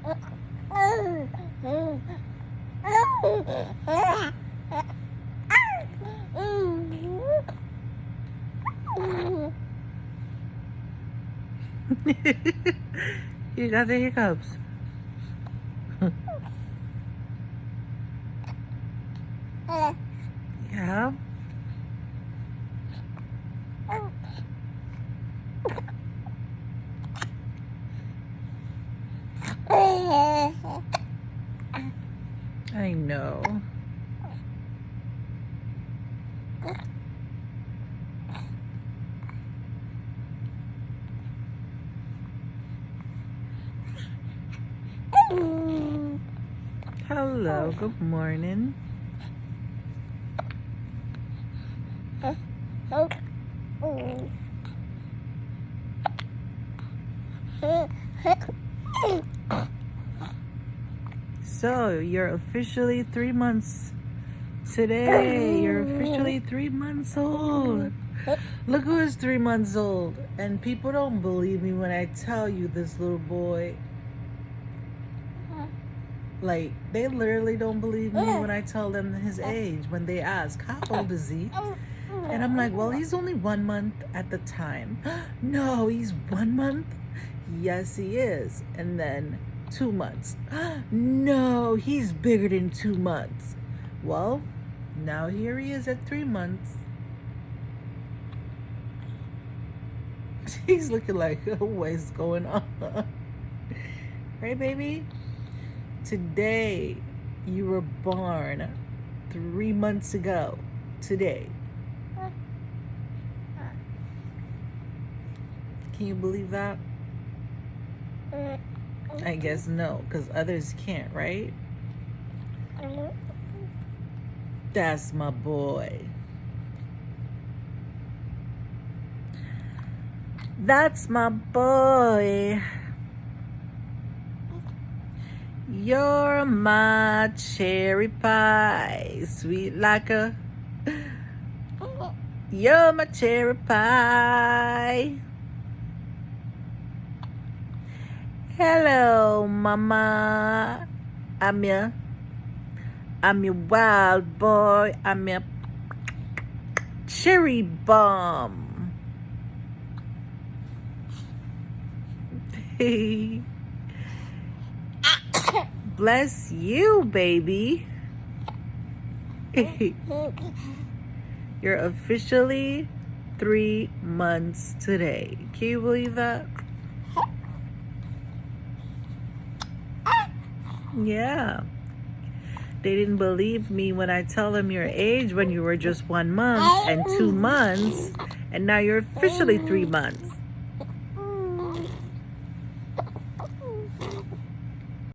You got the hiccups. Yeah. I know. Hello, good morning. So, you're officially 3 months today. You're officially 3 months old. Look who is 3 months old. And people don't believe me when I tell you this little boy. Like, they literally don't believe me when I tell them his age. When they ask, how old is he? And I'm like, well, he's only 1 month at the time. No, he's 1 month? Yes, he is. And then 2 months. No, he's bigger than 2 months. Well, now here he is at 3 months. He's looking like, oh, what is going on? Right, baby? Today, you were born 3 months ago. Today. Can you believe that? I guess no, because others can't, right? That's my boy. That's my boy. You're my cherry pie, sweet like a... You're my cherry pie. Hello, mama. I'm your wild boy. I'm your cherry bomb. Bless you, baby. You're officially 3 months today. Can you believe that? Yeah. They didn't believe me when I tell them your age when you were just 1 month and 2 months, and now you're officially 3 months.